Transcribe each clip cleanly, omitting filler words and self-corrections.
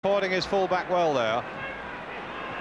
Supporting his full-back well there.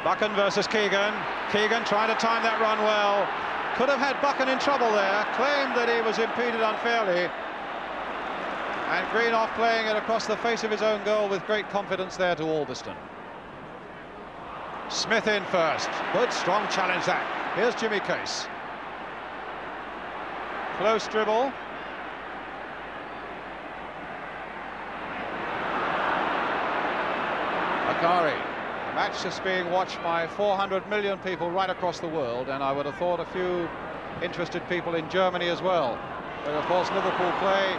Buchan versus Keegan. Keegan trying to time that run well. Could have had Buchan in trouble there. Claimed that he was impeded unfairly. And Greenoff playing it across the face of his own goal with great confidence there to Albiston. Smith in first. Good, strong challenge that. Here's Jimmy Case. Close dribble. Akari. The match is being watched by 400 million people right across the world, and I would have thought a few interested people in Germany as well. But of course Liverpool play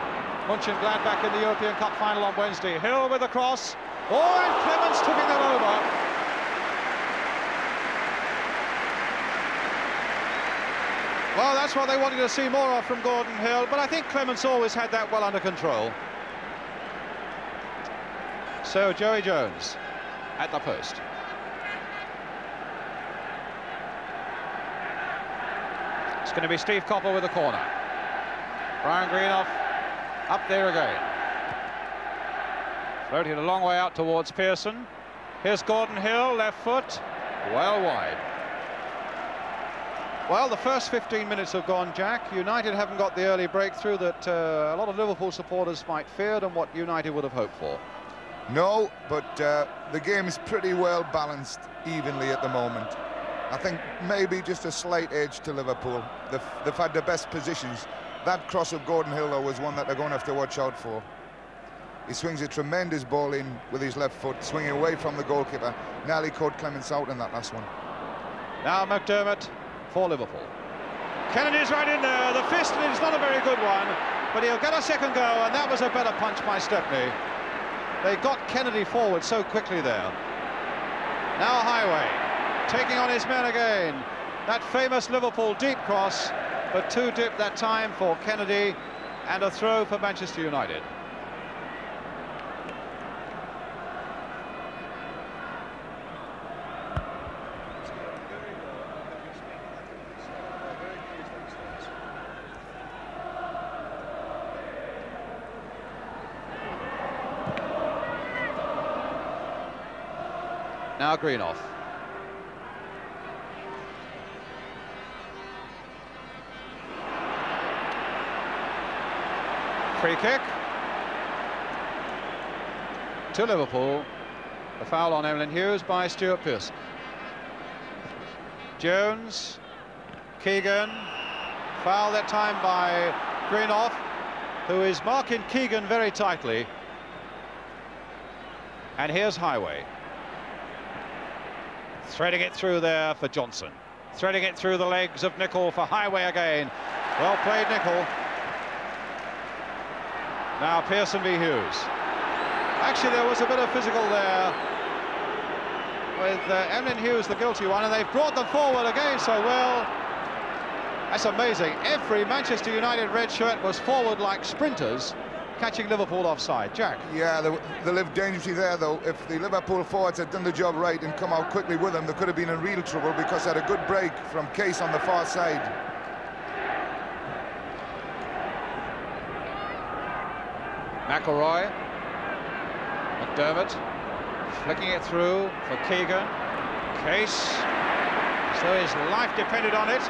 Mönchengladbach in the European Cup final on Wednesday. Hill with the cross. Oh, and Clements tipping them over. Well, that's what they wanted to see more of from Gordon Hill, but I think Clements always had that well under control. So Joey Jones at the post. It's going to be Steve Coppell with the corner. Brian Greenoff up there again. Floating a long way out towards Pearson. Here's Gordon Hill, left foot, well wide. Well, the first 15 minutes have gone, Jack. United haven't got the early breakthrough that a lot of Liverpool supporters might feared and what United would have hoped for. No, but the game is pretty well balanced evenly at the moment. I think maybe just a slight edge to Liverpool. They've had the best positions. That cross of Gordon Hill, though, was one that they're going to have to watch out for. He swings a tremendous ball in with his left foot, swinging away from the goalkeeper. Nearly caught Clements out in that last one. Now McDermott for Liverpool. Kennedy's right in there. The fist is not a very good one, but he'll get a second go, and that was a better punch by Stepney. They got Kennedy forward so quickly there. Now Highway taking on his men again. That famous Liverpool deep cross, but too deep that time for Kennedy, and a throw for Manchester United. Now Greenoff. Free kick to Liverpool. The foul on Emlyn Hughes by Stuart Pearson. Jones, Keegan, foul that time by Greenoff, who is marking Keegan very tightly. And here's Highway. Threading it through there for Johnson. Threading it through the legs of Nicol for Highway again. Well played, Nicol. Now Pearson v Hughes. Actually, there was a bit of physical there with Emlyn Hughes, the guilty one, and they've brought them forward again so well. That's amazing. Every Manchester United red shirt was forward like sprinters, catching Liverpool offside. Jack? Yeah, they lived dangerously there, though. If the Liverpool forwards had done the job right and come out quickly with them, they could have been in real trouble because they had a good break from Case on the far side. McElroy. McDermott. Flicking it through for Keegan. Case. So his life depended on it.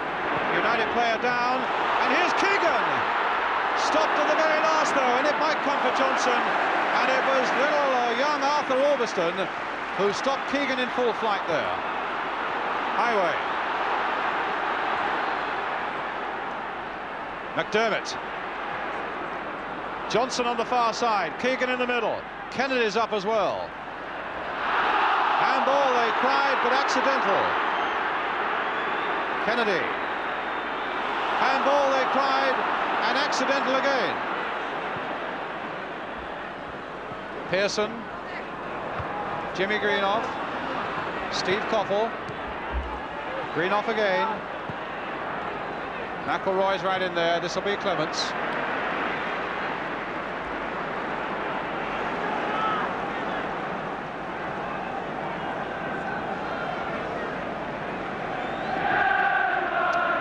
United player down. And here's Keegan. Stopped at the very last, though, and it might come for Johnson. And it was little young Arthur Albiston who stopped Keegan in full flight there. Highway. McDermott. Johnson on the far side. Keegan in the middle. Kennedy's up as well. Handball, they cried, but accidental. Kennedy. Handball, they cried. And accidental again. Pearson, Jimmy Greenoff, Steve Coppell, Greenoff again. McElroy's right in there. This will be Clements.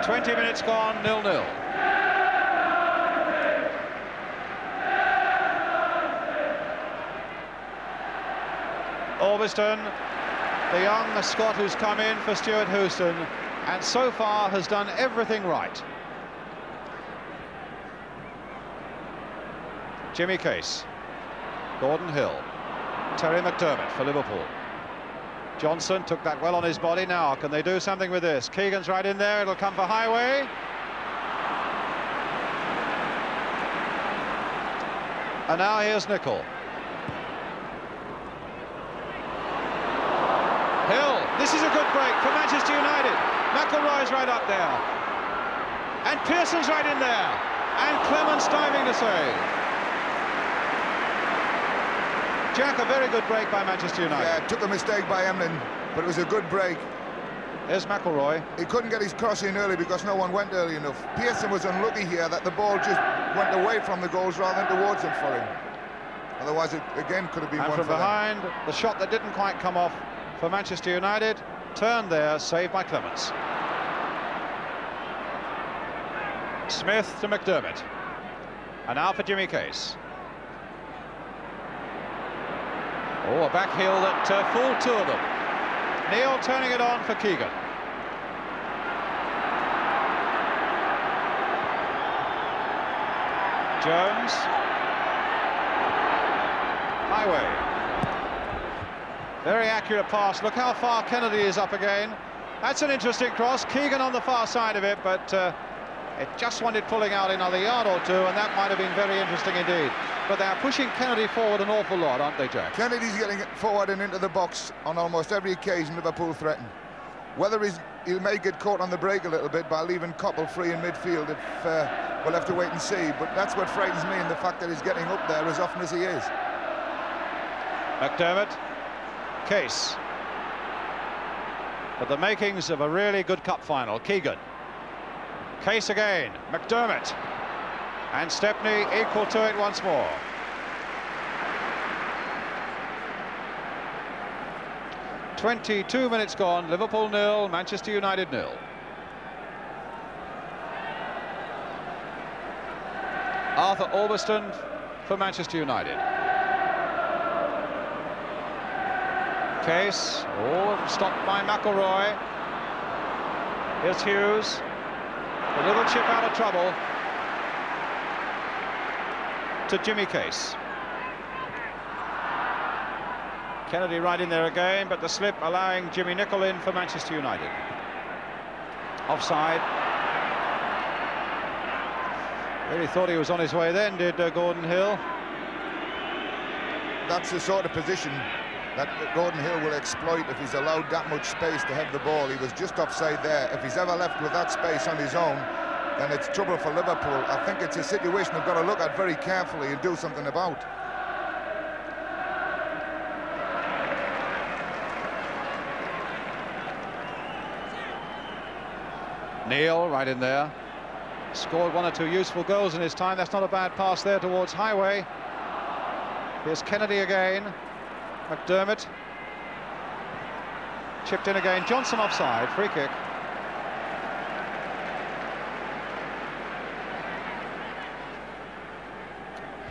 "20 minutes gone, 0-0. Albiston, the young Scot who's come in for Stuart Houston, and so far has done everything right. Jimmy Case, Gordon Hill, Terry McDermott for Liverpool. Johnson took that well on his body. Now can they do something with this? Keegan's right in there, it'll come for Highway. And now here's Nicol. Hill, this is a good break for Manchester United. McElroy's right up there. And Pearson's right in there. And Clements diving to save. Jack, a very good break by Manchester United. Yeah, took a mistake by Emlyn, but it was a good break. There's McElroy. He couldn't get his cross in early because no one went early enough. Pearson was unlucky here that the ball just went away from the goals rather than towards him for him. Otherwise, it again could have been and one from for behind, them. the shot that didn't quite come off for Manchester United. Turned there, saved by Clements. Smith to McDermott. And now for Jimmy Case. Oh, a back heel that fooled two of them. Neil turning it on for Keegan. Jones. Highway. Very accurate pass. Look how far Kennedy is up again. That's an interesting cross. Keegan on the far side of it, but it just wanted pulling out another yard or two, and that might have been very interesting indeed. But they're pushing Kennedy forward an awful lot, aren't they, Jack? Kennedy's getting forward and into the box on almost every occasion Liverpool threaten. Whether he'll may get caught on the break a little bit by leaving Coppell free in midfield, we'll have to wait and see. But that's what frightens me, in the fact that he's getting up there as often as he is. McDermott, Case. But the makings of a really good cup final. Keegan. Case again. McDermott. And Stepney equal to it once more. "22 minutes gone. Liverpool 0, Manchester United 0. Arthur Albiston for Manchester United. Case, oh, stopped by McElroy. Here's Hughes. A little chip out of trouble to Jimmy Case. Kennedy right in there again, but the slip allowing Jimmy Nicol in for Manchester United. Offside. Really thought he was on his way then, did Gordon Hill. That's the sort of position that Gordon Hill will exploit if he's allowed that much space to have the ball. He was just offside there. If he's ever left with that space on his own, then it's trouble for Liverpool. I think it's a situation they've got to look at very carefully and do something about. Neil right in there. Scored one or two useful goals in his time. That's not a bad pass there towards Highway. Here's Kennedy again. McDermott. Chipped in again. Johnson offside. Free kick.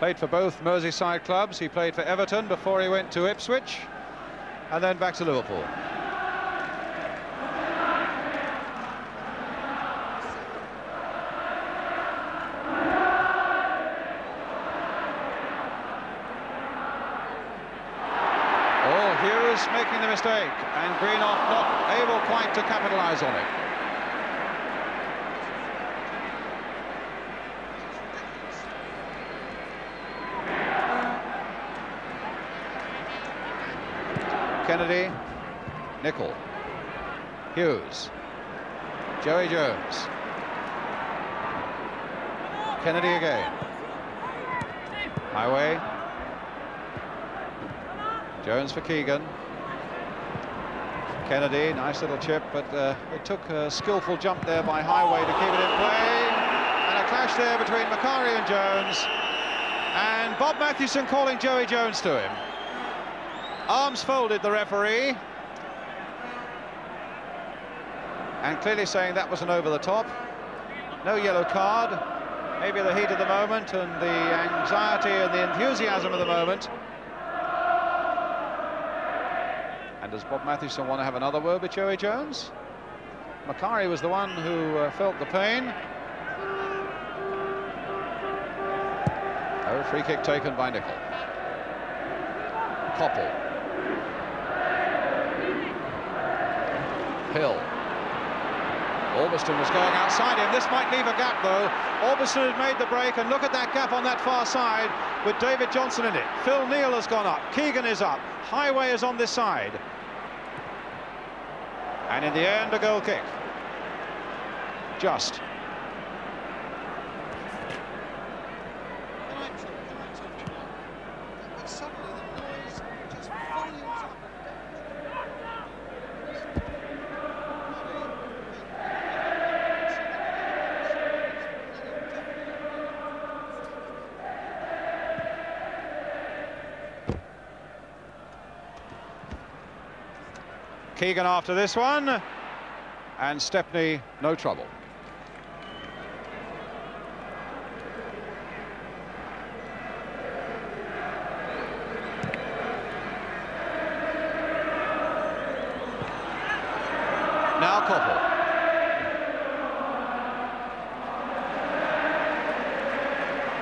Played for both Merseyside clubs. He played for Everton before he went to Ipswich, and then back to Liverpool. Making the mistake, and Greenoff not able quite to capitalise on it. Kennedy, Nicol, Hughes, Joey Jones, Kennedy again, Highway, Jones for Keegan. Kennedy, nice little chip, but it took a skillful jump there by Highway to keep it in play. And a clash there between Macari and Jones. And Bob Mathewson calling Joey Jones to him. Arms folded, the referee. And clearly saying that was an over the top. No yellow card. Maybe the heat of the moment and the anxiety and the enthusiasm of the moment. And does Bob Mathewson want to have another word with Joey Jones? Macari was the one who felt the pain. Oh, free kick taken by Nicol. Koppel. Hill. Albiston was going outside him. This might leave a gap, though. Albiston had made the break, and look at that gap on that far side with David Johnson in it. Phil Neal has gone up. Keegan is up. Highway is on this side. And in the end, a goal kick. Just. Keegan after this one, and Stepney no trouble. Now Koppel.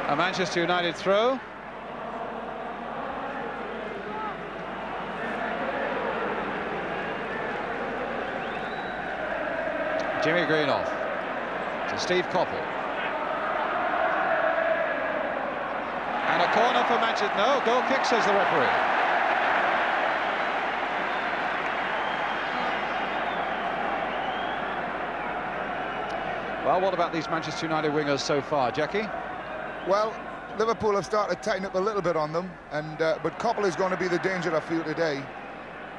A Manchester United throw. Jimmy Greenoff to Steve Koppel. And a corner for Manchester. No, goal kick, says the referee. Well, what about these Manchester United wingers so far, Jackie? Well, Liverpool have started to tighten up a little bit on them, and but Koppel is going to be the danger I feel today.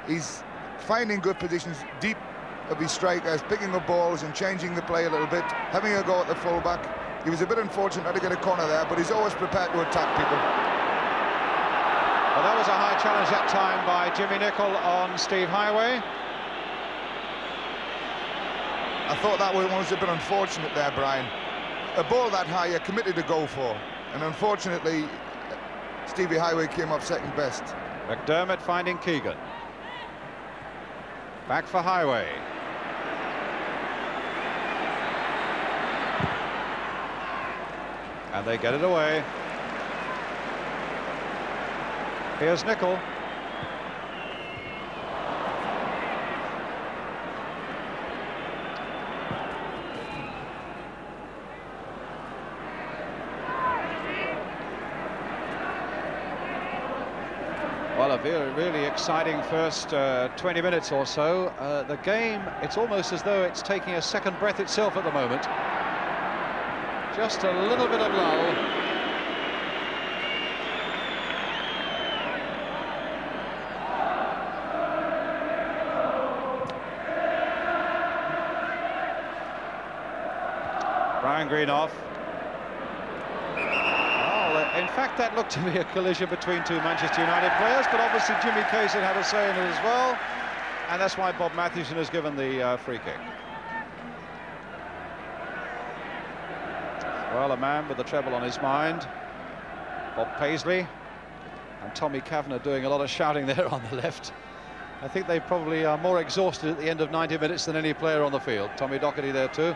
He's finding good positions deep of his strikers, picking up balls and changing the play a little bit, having a go at the fullback. He was a bit unfortunate not to get a corner there, but he's always prepared to attack people. Well, that was a high challenge that time by Jimmy Nicol on Steve Highway. I thought that one was a bit unfortunate there, Brian. A ball that high you're committed to go for, and unfortunately Stevie Highway came up second best. McDermott finding Keegan. Back for Highway. And they get it away. Here's Nicol. Well, a really exciting first 20 minutes or so. The game, it's almost as though it's taking a second breath itself at the moment. Just a little bit of lull. Brian Greenoff. In fact, that looked to be a collision between two Manchester United players, but obviously Jimmy Kaysen had a say in it as well, and that's why Bob Mathewson has given the free kick. Well, a man with the treble on his mind, Bob Paisley, and Tommy Kavanagh doing a lot of shouting there on the left. I think they probably are more exhausted at the end of 90 minutes than any player on the field. Tommy Docherty there too.